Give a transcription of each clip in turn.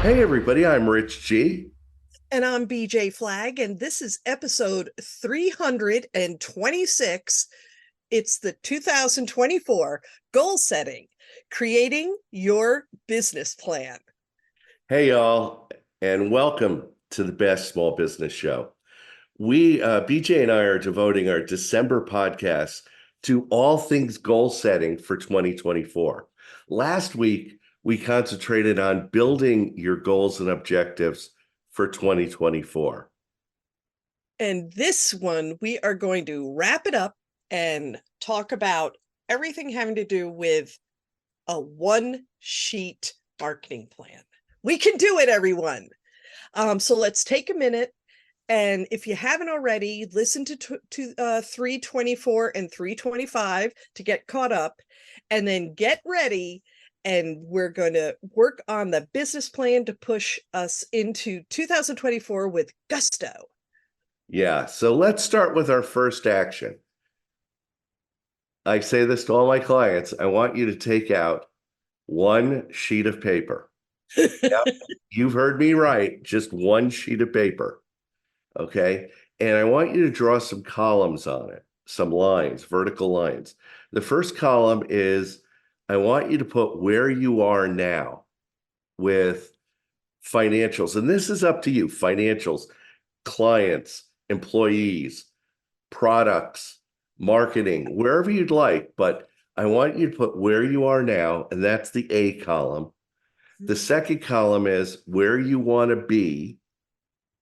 Hey, everybody, I'm Rich G. And I'm BJ Flagg, and this is episode 326. It's the 2024 goal setting, creating your business plan. Hey, y'all, and welcome to the Best Small Business Show. BJ and I are devoting our December podcast to all things goal setting for 2024. Last week, we concentrated on building your goals and objectives for 2024. And this one, we are going to wrap it up and talk about everything having to do with a one sheet marketing plan. We can do it, everyone. So let's take a minute. And if you haven't already, listen to 324 and 325 to get caught up, and then get ready. And we're going to work on the business plan to push us into 2024 with gusto. Yeah, so let's start with our first action. I say this to all my clients. I want you to take out one sheet of paper. Yep, you've heard me right, just one sheet of paper. Okay. And I want you to draw some columns on it, some lines, vertical lines. The first column is I want you to put where you are now with financials. And this is up to you, financials, clients, employees, products, marketing, wherever you'd like. But I want you to put where you are now, and that's the A column. The second column is where you want to be.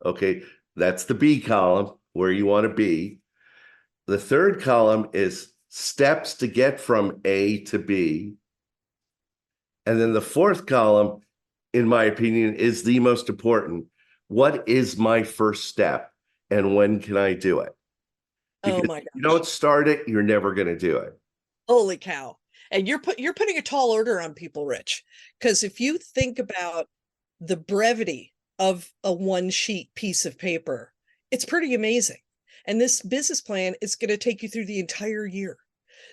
Okay, that's the B column, where you want to be. The third column is steps to get from A to B. And then the fourth column, in my opinion, is the most important. What is my first step and when can I do it? Oh Because my if you gosh. don't start it, you're never going to do it. Holy cow. And you're putting a tall order on people, Rich. Because if you think about the brevity of a one sheet piece of paper, it's pretty amazing. And this business plan is going to take you through the entire year.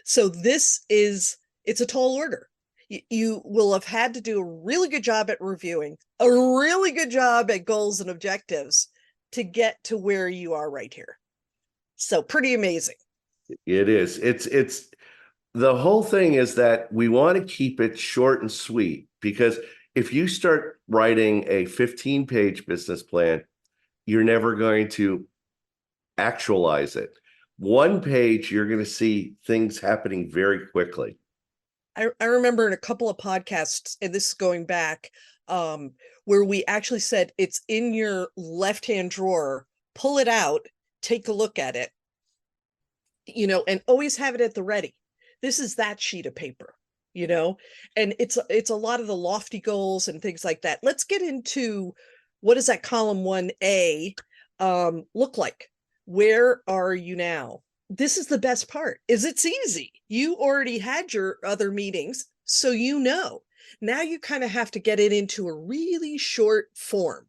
So it's a tall order. You will have had to do a really good job at reviewing, a really good job at goals and objectives to get to where you are right here. So pretty amazing. It is. It's the whole thing is that we want to keep it short and sweet, because if you start writing a 15-page business plan, you're never going to actualize it. One page, you're going to see things happening very quickly. I remember in a couple of podcasts, and this is going back, where we actually said it's in your left-hand drawer, pull it out, take a look at it, and always have it at the ready. This is that sheet of paper, and it's a lot of the lofty goals and things like that. Let's get into what does that column 1A look like? Where are you now? This is the best part, is it's easy. You already had your other meetings, so now you kind of have to get it into a really short form.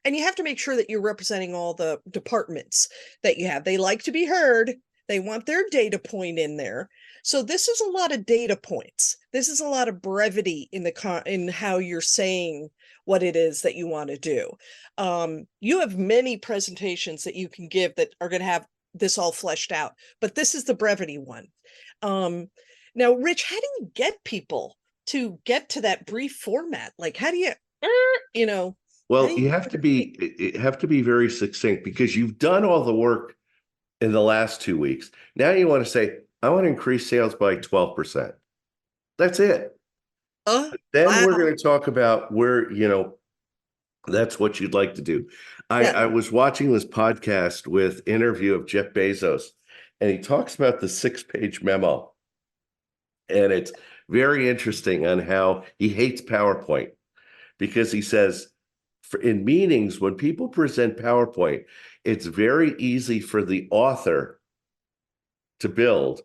And you have to make sure that you're representing all the departments that you have. They like to be heard. They want their data point in there. So this is a lot of data points. This is a lot of brevity in how you're saying what it is that you want to do. You have many presentations that you can give that are going to have this all fleshed out, but this is the brevity one. Now, Rich, how do you get people to get to that brief format? Like, how do you, you know, how Well, do you you have to be very succinct, because you've done all the work in the last 2 weeks. Now you want to say, I want to increase sales by 12%. That's it. Then we're wow. going to talk about where, that's what you'd like to do. Yeah. I was watching this podcast with interview of Jeff Bezos, and he talks about the 6-page memo. And it's very interesting on how he hates PowerPoint, because he says in meetings, when people present PowerPoint, it's very easy for the author to build,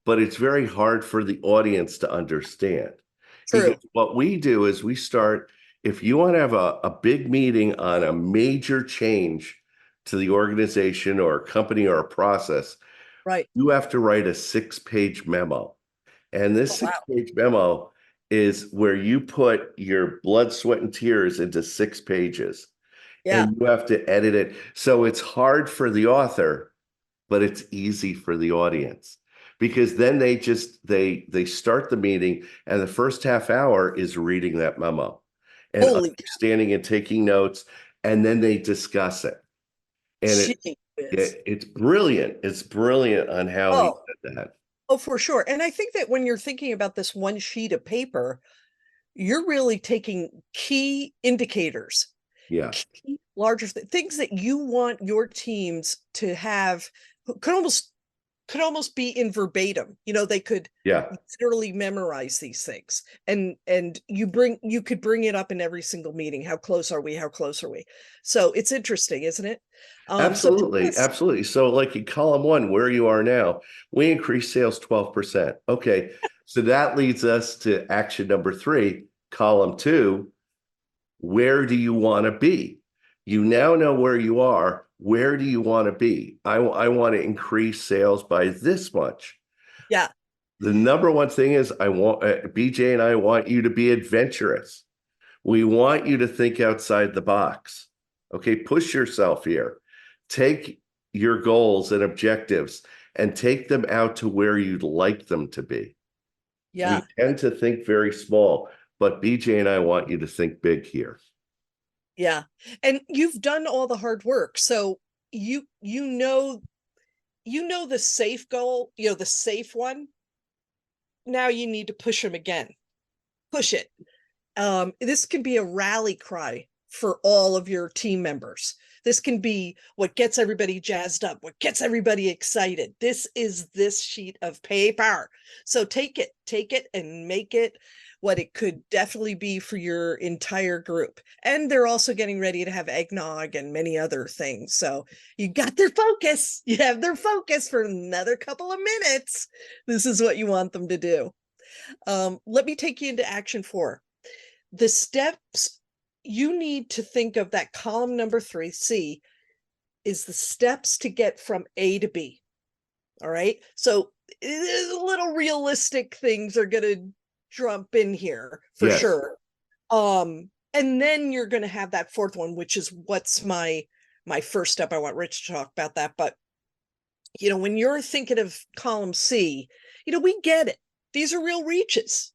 but it's very hard for the audience to understand. He goes, True. what we do is if you want to have a big meeting on a major change to the organization or a company or a process, Right. you have to write a 6-page memo. And Oh, this wow. 6-page memo is where you put your blood, sweat, and tears into 6 pages Yeah. and you have to edit it. So it's hard for the author, but it's easy for the audience because then they start the meeting and the first half hour is reading that memo and Holy understanding and taking notes, and then they discuss it. And gee whiz. it's brilliant. It's brilliant on how he Oh, did that. oh, for sure. And I think that when you're thinking about this one sheet of paper, you're really taking key indicators, Yeah. key larger things that you want your teams to have, could almost be in verbatim. They could Yeah. literally memorize these things, and you could bring it up in every single meeting. How close are we? How close are we? So it's interesting, isn't it? So Absolutely. Absolutely. So like in column 1, where you are now, we increased sales 12%. Okay. So that leads us to action number 3, column 2. Where do you want to be? You now know where you are. Where do you want to be? I want to increase sales by this much. yeah, The number one thing is BJ and I want you to be adventurous. We want you to think outside the box. Okay, push yourself here. Take your goals and objectives and take them out to where you'd like them to be. We yeah, tend to think very small, but BJ and I want you to think big here. yeah. And you've done all the hard work, so you know the safe goal, the safe one. Now you need to push them again. Push it. This can be a rally cry for all of your team members. This can be what gets everybody jazzed up, what gets everybody excited. This is this sheet of paper. So take it and make it what it could definitely be for your entire group. And they're also getting ready to have eggnog and many other things. So you got their focus. You have their focus for another couple of minutes. This is what you want them to do. Let me take you into action 4. The steps you need to think of, that column number 3, C, is the steps to get from A to B. All right. So little realistic things are going to jump in here for Yes. sure. And then you're going to have that 4th one, which is what's my first step. I want Rich to talk about that. But, when you're thinking of column C, we get it. These are real reaches.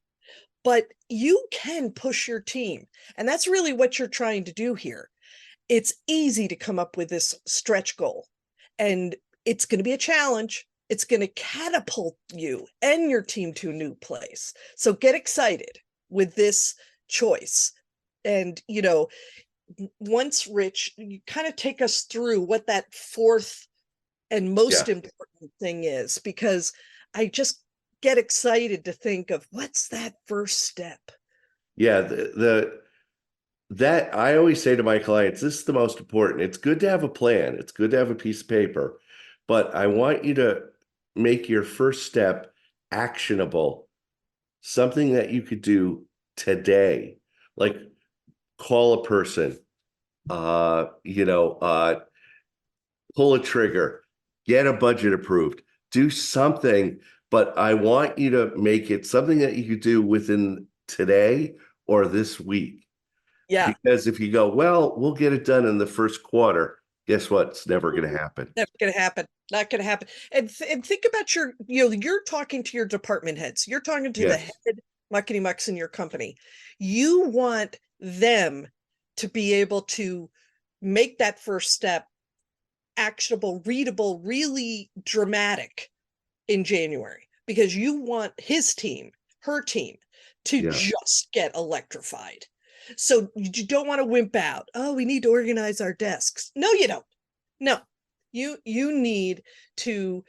But you can push your team. And that's really what you're trying to do here. It's easy to come up with this stretch goal. And it's going to be a challenge. It's going to catapult you and your team to a new place. So get excited with this choice. And, once, Rich, you kind of take us through what that 4th and most important thing is, because I just get excited to think of what's that first step. Yeah, that I always say to my clients, this is the most important. It's good to have a plan. It's good to have a piece of paper, but I want you to make your first step actionable, something that you could do today, like call a person, pull a trigger, get a budget approved, do something. But I want you to make it something that you could do within today or this week. Yeah. Because if you go, well, we'll get it done in the first quarter, guess what? It's never going to happen. Never going to happen. Not going to happen. And think about you're talking to your department heads. You're talking to the Yes. head muckety mucks in your company. You want them to be able to make that first step actionable, readable, really dramatic in January, because you want his team, her team, to just get electrified. So you don't want to wimp out. Oh, we need to organize our desks. No, you don't. No, you need to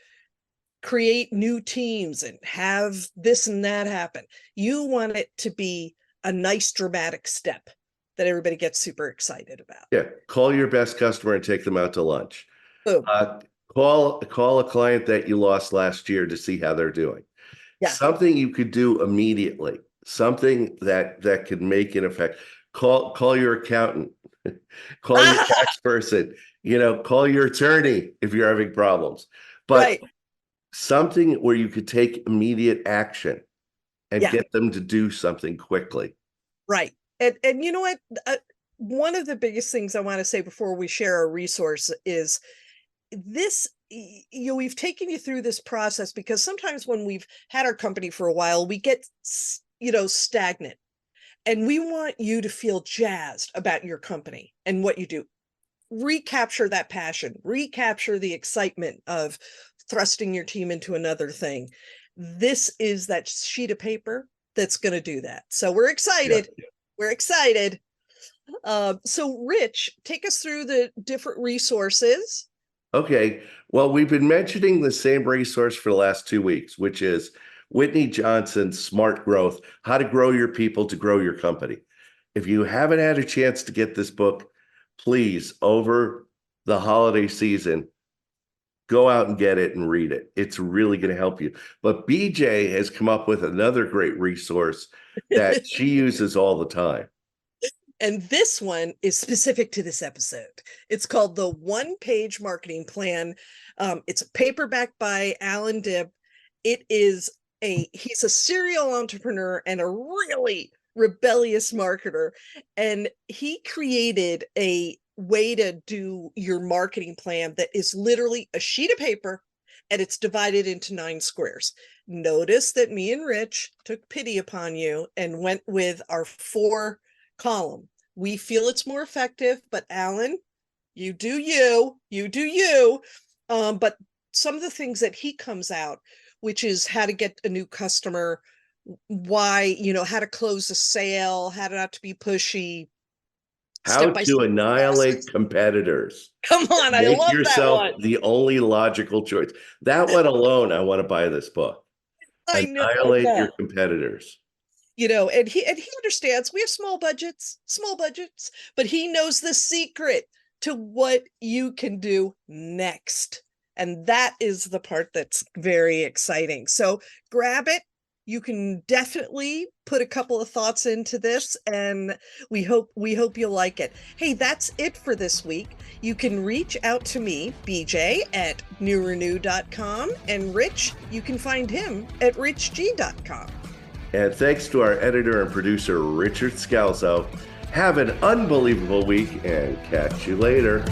create new teams and have this and that happen. You want it to be a nice dramatic step that everybody gets super excited about. Yeah. Call your best customer and take them out to lunch. Boom. Call a client that you lost last year to see how they're doing. Yeah. Something you could do immediately, something that could make an effect. Call your accountant, call your tax person, call your attorney if you're having problems. But something where you could take immediate action. and Yeah. get them to do something quickly. Right. And you know what? One of the biggest things I want to say before we share our resource is this, we've taken you through this process because sometimes when we've had our company for a while, we get, stagnant, and we want you to feel jazzed about your company and what you do. Recapture that passion, recapture the excitement of thrusting your team into another thing. This is that sheet of paper that's going to do that. So we're excited. Yeah. We're excited. So Rich, take us through the different resources. Okay. Well, we've been mentioning the same resource for the last 2 weeks, which is Whitney Johnson's Smart Growth, How to Grow Your People to Grow Your Company. If you haven't had a chance to get this book, please, over the holiday season, go out and get it and read it. It's really going to help you. But BJ has come up with another great resource that she uses all the time. And this one is specific to this episode. It's called the One-Page Marketing Plan. It's a paperback by Alan Dibb. He's a serial entrepreneur and a really rebellious marketer. And he created a way to do your marketing plan that is literally a sheet of paper, and it's divided into 9 squares. Notice that me and Rich took pity upon you and went with our 4 column. We feel it's more effective, but Alan, you do you. But some of the things that he comes out, which is how to get a new customer, why, how to close a sale, how to not to be pushy. How to annihilate competitors. Come on, I Make love yourself that one. the only logical choice. That one alone, I want to buy this book. I know. Annihilate your competitors. And he understands we have small budgets, but he knows the secret to what you can do next. And that is the part that's very exciting. So grab it. You can definitely put a couple of thoughts into this, and we hope you'll like it. Hey, that's it for this week. You can reach out to me, BJ, at newrenew.com, and Rich, you can find him at richg.com. And thanks to our editor and producer, Richard Scalzo. Have an unbelievable week and catch you later.